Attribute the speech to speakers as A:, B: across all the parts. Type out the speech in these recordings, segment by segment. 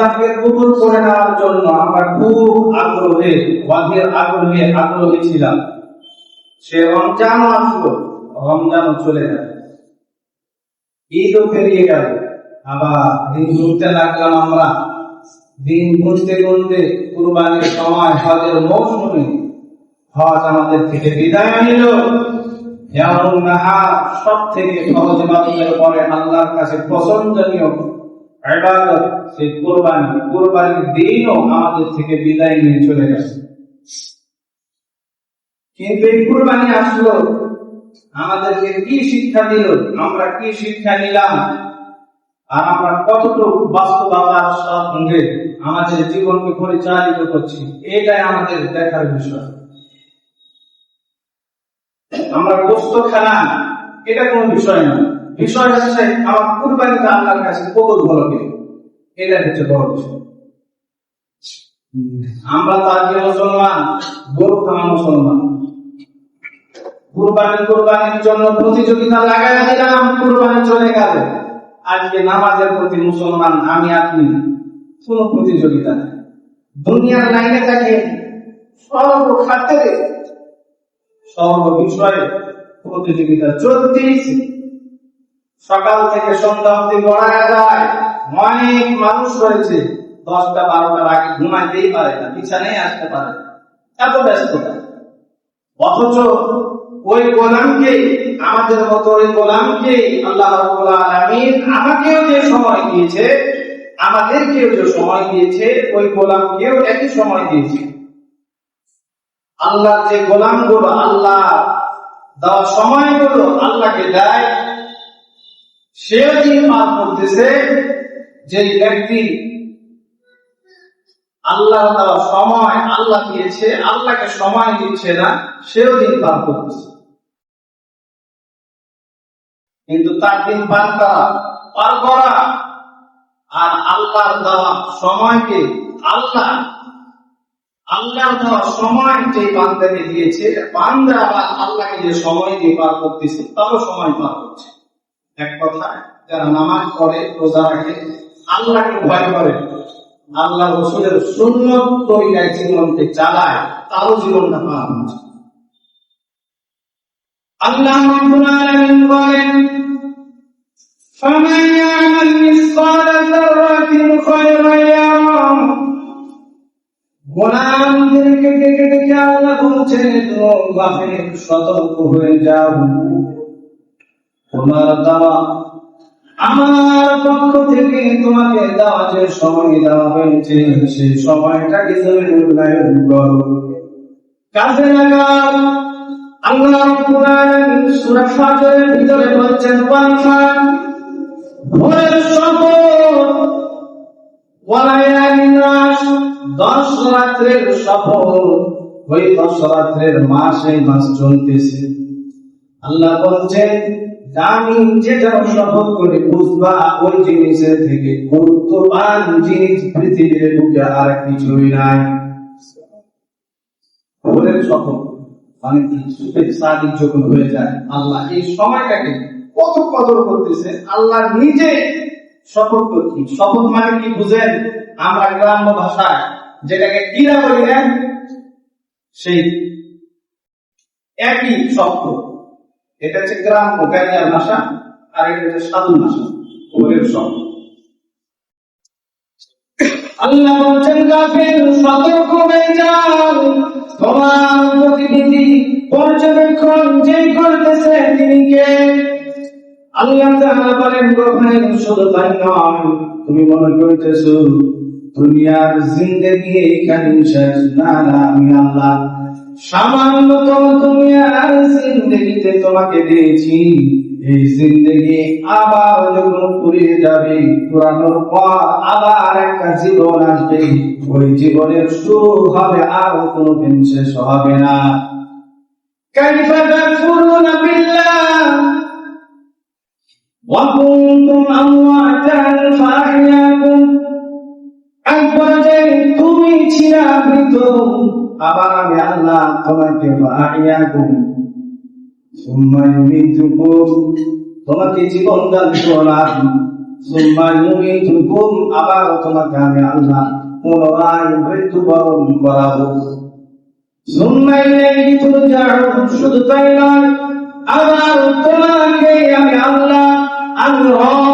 A: সন্তানকে কবুল করে নেওয়ার জন্য আমরা খুব আগ্রহী ছিলাম। সে রমজানও আসলো, রমজানও চলে গেল, ঈদও পেরিয়ে গেল, আবার দিন ঘুরতে লাগলাম। আমরা দিন গুনতে গুনতে কুরবানির সময়, হজের মৌসুমে হজ আমাদের থেকে বিদায় নিল। সব থেকে সহজ ইবাদতের পরে আল্লাহর কাছে পছন্দনীয় ইবাদত সেই কুরবানি। কুরবানির দিনও আমাদের থেকে বিদায় নিয়ে চলে গেছে। কিন্তু এই কুরবানি আসলো, আমাদেরকে কি শিক্ষা দিল, আমরা কি শিক্ষা নিলাম, আর আমরা কতটুকু বাস্তবতার সঙ্গে আমাদের জীবনকে পরিচালিত করছি, এটাই আমাদের দেখার বিষয়। আমরা গোশত খানা এটা কোনো বিষয় না, বিষয় হচ্ছে আমার কুরবানিটা আল্লাহর কাছে কবুল হলো কি, এটা হচ্ছে বড় বিষয়। আমরা তো আজকে মুসলমান, গরু খাওয়া মুসলমান, কুরবানির জন্য প্রতিযোগিতা লাগাই দিলাম, কুরবানি চলে গেল। আজকে নামাজের প্রতি মুসলমান আমি আপনি কোন প্রতিযোগিতা নেই। দুনিয়ার লাইনে থাকে সর্বখাতে সর্ব বিষয়ে প্রতিযোগিতা চলতেই। সকাল থেকে সন্ধ্যা অবধি গড়ায় যায়, অনেক মানুষ রয়েছে 10টা-12টার আগে ঘুমাইতেই পারে না, বিছানায় আসতে পারে না, এত ব্যস্ততা। অথচ ওই গোলামকে, আমাদের মতো ওই গোলামকে আল্লাহ রাব্বুল আলামিন আমাকেও যে সময় দিয়েছে, আমাদেরকেও যে সময় দিয়েছে, ওই গোলামকেও একই সময় দিয়েছে। আল্লাহ যে গোলামগুলো আল্লাহ দেওয়া সময়গুলো আল্লাহকে দেয়, সেও দিন পার করতেছে। যে ব্যক্তি আল্লাহ দেওয়া সময় আল্লাহ দিয়েছে, আল্লাহকে সময় দিচ্ছে না, সেও দিন পার করতেছে। কিন্তু তার দিন পার করা আর আল্লাহর দেওয়া সময়কে, আল্লাহর দেওয়া সময় যে বান্দাকে দিয়েছে, বান্দা আবার আল্লাহকে যে সময় দিয়ে পার করতেছে, তারও সময় পার করছে। এক কথায় যারা নামাজ পড়ে, রোজা রাখে, আল্লাহকে ভয় করে, আল্লাহ রাসূলের সুন্নাত তরিকায় জীবনকে চালায়, তারও জীবনটা পার হচ্ছে। আল্লাহ রাব্বুল আলামিন বলেন, فَمَنْ يَعْمَلْ مِثْقَالَ ذَرَّةٍ خَيْرًا يَرَهُ। গোলামদেরকে ডেকে ডেকে আল্লাহ বলছেন, গাফির সতর্ক হয়ে যাও, তোমার দেওয়া, আমার পক্ষ থেকে তোমাকে দেওয়া যে সময় দেওয়া হয়েছে, সেই সময়টাকে তুমি মূল্যায়ন করো, কাজে লাগাও। আল্লাহ রাব্বুল আলামিন সূরা ফাজরের ভিতরে বলছেন, ওয়াল ভোরের শপথ, ওয়ালায়ালিন আশ, 10 রাত্রের শপথ। ওই 10 রাত্রের মাসে মাস চলতেছে। আল্লাহ বলছেন, আমি যেটা শপথ করে বুঝবা, ওই জিনিসের থেকে গুরুত্ববান জিনিস পৃথিবীর বুকে আর কিছুই নাই। ভোরের শপথ মানে সাদিক যখন হয়ে যায়, আল্লাহ এই সময়টাকে কত কদর করতেছে। আল্লাহ নিজে শপথ করছি। শপথ মানে কি বুঝেন? আমরা গ্রাম্য ভাষায় যেটাকে কিরা বলি না, সেই একই শব্দ। এটা হচ্ছে গ্রাম্য গাইয়ার ভাষা, আর এটা হচ্ছে সাধু ভাষা, ওদের শব্দ। আল্লাহ বলছেন, কাফের সতর্ক হয়ে যাও, তোমার প্রতিনিধি পর্যবেক্ষণ যে করতেছে তিনি কে? আল্লাহ তাআলা বলেন, গোপনে শুধু তাই নয়, তুমি মনে করতেছো দুনিয়ার জিন্দেগি এখানে শেষ। না না, আমি আল্লাহ সামান্যতম দুনিয়ার জিন্দেগিতে তোমাকে দিয়েছি। এই জিন্দেগি আবার যখন ফুরিয়ে যাবে, পুরানোর পর আবার একটা জীবন আসবে, ওই জীবনের শুরু হবে, আর কোনোদিন শেষ হবে না। কাইফা তাকফুরুনা বিল্লাহ ওয়া কুনতুম আমওয়াতান ফাআহইয়াকুম। একবারে তুমি ছিলা মৃত, আবার আমি আল্লাহ তোমাকে ফাআহইয়াকুম সুম্মা ইউমীতুকুম, তোমাকে জীবন দান করলাম, সুম্মা ইউমীতুকুম, আবার তোমাকে আমি আল্লাহ পুনরায় মৃত্যুবরণ করাবো। সুম্মা ইলাইহি তুরজাউন, শুধু তাই নয়, আবার তোমাকে আমি আল্লাহ, আমি রব,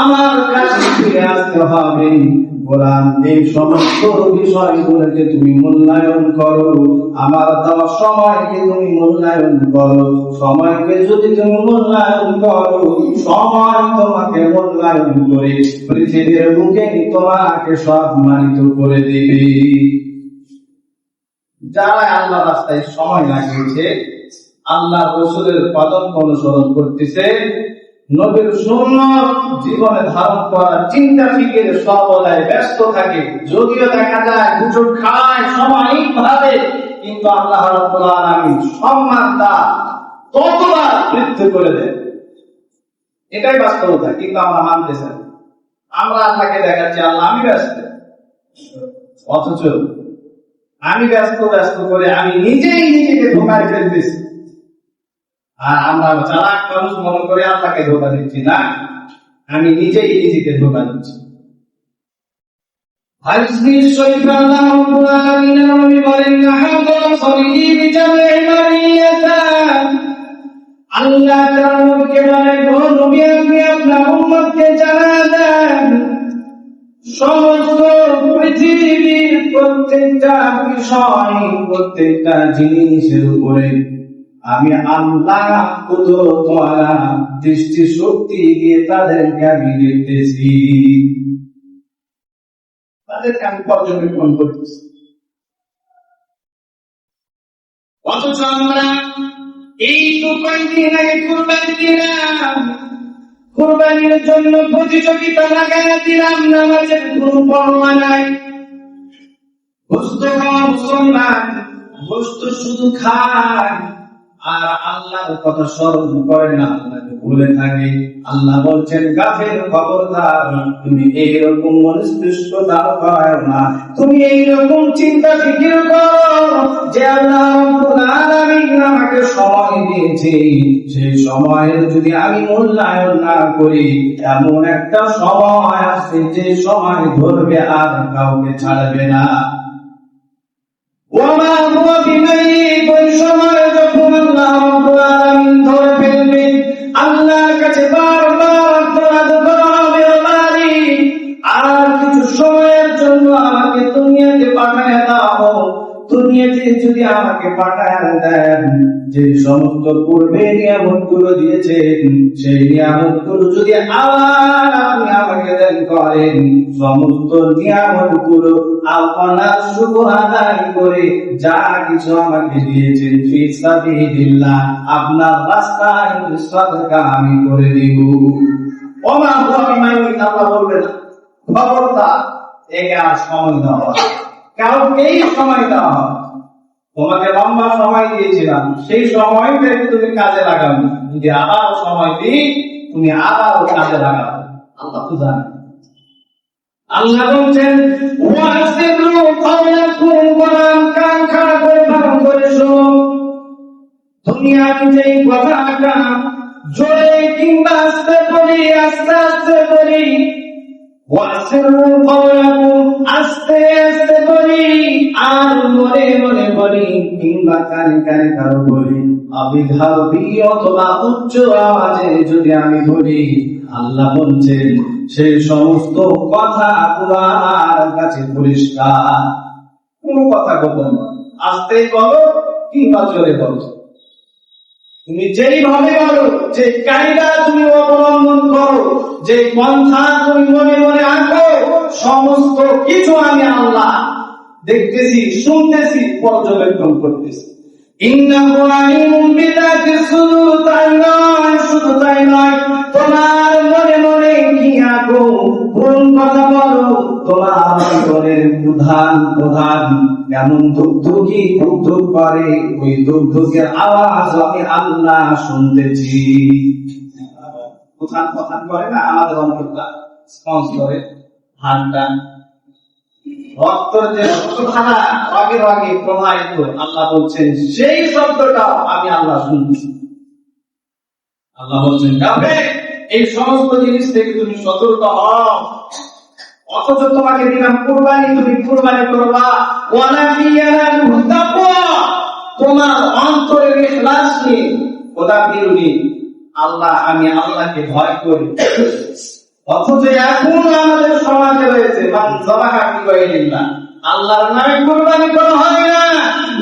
A: আমার কাছে ফিরে আসতে হবে। গোলাম, এই সমস্ত বিষয়গুলোকে তুমি মূল্যায়ন করো, আমার দেওয়া সময়কে তুমি মূল্যায়ন করো। সময়কে যদি তুমি মূল্যায়ন করো, সময় তোমাকে মূল্যায়ন করে পৃথিবীর বুকে তোমাকে সম্মানিত করে দিবে। যারা আল্লাহ রাস্তায় সময় লাগিয়েছে, আল্লাহ রাসূলের পদক অনুসরণ করতেছে, নবীর সুন্নাত জীবনে ধারণ করার চিন্তা ফিকিরে সর্বদাই ব্যস্ত থাকে, যদিও দেখা যায় দুটো খায় সাময়িকভাবে, কিন্তু আল্লাহ রাব্বুল আলামিন সম্মানটা ততবার বৃদ্ধি করে দেন। এটাই বাস্তবতা, কিন্তু আমরা মানতেছি না। আমরা আল্লাহকে দেখাচ্ছি আল্লাহ আমি ব্যস্ত, অথচ আমি ব্যস্ত করে আমি নিজেই নিজেকে ধোঁকায় ফেলতেছি। আর আমরা চালাক মানুষ মনে করে আল্লাহকে ধোঁকা দিচ্ছি না, আমি নিজেই নিজেকে ধোঁকা দিচ্ছি। হাদিস শরীফে আল্লাহ রাব্বুল আলামিন নবী বলেন, হাযা সরিহি বিজামিল মারিয়াতা, আল্লাহ তাআলা নবীকে বলেন, ও নবী, আপনি আপনার উম্মতকে জানা দেন, সমস্ত পৃথিবীর প্রত্যেকটা বিষয়, প্রত্যেকটা জিনিসের উপরে আমি আল্লাহ কুদরতওয়ালা দৃষ্টি শক্তি দিয়ে তাদেরকে আমি দেখতেছি, তাদেরকে আমি পর্যবেক্ষণ করতেছি। অথচ আমরা এই তো কয়েকদিন আগে কুরবানি দিলাম, কুরবানির জন্য প্রতিযোগিতা লাগাইয়া দিলাম, নামাজের কোনো পরোয়া নাই। গোশত খাওয়া মুসলমান, গোশত শুধু খায় আর আল্লাহর কথা স্মরণ করে না, আল্লাহকে ভুলে থাকে। আল্লাহ বলছেন, গাফের খবরদার, তুমি এইরকম মনস্পৃষ্টতা করো না, তুমি এইরকম চিন্তা ফিকির করো যে আল্লাহ রাব্বুল আলামিন আমাকে সময় দিয়েছে, সেই সময়ের যদি আমি মূল্যায়ন না করি, এমন একটা সময় আসছে যে সময় ধরবে আর কাউকে ছাড়বে না। ওমা হুয়া বিমাইয়িত, ওই সময় যখন আল্লাহ রাব্বুল আলামিন ধরে ফেলবে, আল্লাহর কাছে বারবার অপরাধ করা হবে, ও মালিক, আর কিছু সময়ের জন্য আমাকে দুনিয়াতে পাঠায় দাও। দুনিয়াতে যদি আমাকে পাঠায় দেন, যে সমস্ত পূর্বে নিয়ামতগুলো দিয়েছেন, সেই নিয়ামতগুলো যদি আবার আপনি আমাকে দান করেন, সমস্ত নিয়ামতগুলো আপনার শুকর আদায় করে যা কিছু আমাকে দিয়েছেন ফি সাবিলিল্লাহ, আপনার রাস্তায় সদকা আমি করে দিব। ওমা হুয়া বিমাইয়িত, আল্লাহ বলবেন, খবরদার, একে আর সময় দেওয়া, কাউকেই সময় দেওয়া হবে। তোমাকে লম্বা সময় দিয়েছিলাম, সেই সময়টা তুমি কাজে লাগাবে, যদি আবার সময় দিই তুমি আবার কাজে লাগাবে। আল্লাহ তো জানেন। আল্লাহ বলছেন, ওয়াসিরু কওলাকুম, গোলাম কান খাড়া করে ভালো করে শোনো, দুনিয়াতে যেই কথাটা জোরে কিংবা আস্তে বলি, আস্তে আস্তে বলি, ওয়াসিরু কওলাকুম, আস্তে আস্তে বলি, আর মনে মনে বলি, কিংবা কানে কানে কারো বলি, আবিধাবি অথবা উচ্চ আওয়াজে যদি আমি বলি, আল্লাহ বলছেন সেই সমস্ত কথা তোমার কাছে পরিষ্কার, কোন কথা গোপন নয়। আস্তে বলো কিংবা জোরে বলো, তুমি যেইভাবে বলো, যে কায়দা তুমি অবলম্বন করো, যে পন্থা তুমি মনে মনে আঁকো, সমস্ত কিছু আমি আল্লাহ দেখতেছি, শুনতেছি, পর্যবেক্ষণ করতেছি। ইন্নাহু আলিমুম বিযাতিস সুদূর, তাই নয়, শুধু তাই নয়, তোমার মনে মনে কি আঁকো, কোন কথা বলো, তোমার অন্তরের প্রধান কেমন দুগ্ধকি দুগ্ধ করে, ওই দুগ্ধকের আওয়াজ আমি আল্লাহ শুনতেছি। প্রধান করে না আমাদের অন্তরটা স্পন্স করে, হাতটা, রক্তের যে রক্তধারা রগে রগে প্রবাহিত, আল্লাহ বলছেন সেই শব্দটা আমি আল্লাহ শুনছি। আল্লাহ বলছেন, কাফের, এই সমস্ত জিনিস থেকে তুমি সতর্ক হও। অথচ তোমাকে দিলাম কুরবানি, তুমি কুরবানি করবা। ওয়ালাকি ইয়ানালুহু তাকওয়া, তোমার অন্তরের ইখলাস নিয়ে, খোদা বিরুনি, আল্লাহ, আমি আল্লাহকে ভয় করি। অথচ এখন আমাদের সমাজে রয়েছে মান যাবাহা বিগাইরিল্লাহ, আল্লাহর নামে কুরবানি করা হয় না।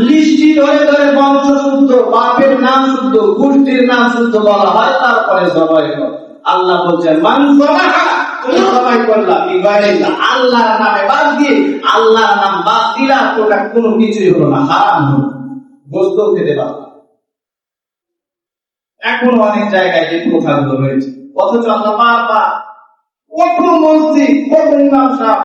A: লিস্টি ধরে ধরে বংশ শুদ্ধ, বাপের নাম শুদ্ধ, গোষ্ঠীর নাম শুদ্ধ বলা হয়, তারপরে জবাই কর। আল্লাহ বলছেন মান যাবাহা, তুমি জবাই করলা বিগাইরিল্লাহ, আল্লাহর নামে বাদ দিয়ে, আল্লাহর নাম বাদ দিলা, ওটা কোনো কিছুই হলো না, হারাম হলো, গোশত খেতে পারবা। এখন অনেক জায়গায় যে প্রথাগুলো রয়েছে, অথচ আল্লাহ বারবার কত মসজিদ, কত ইমাম সাহেব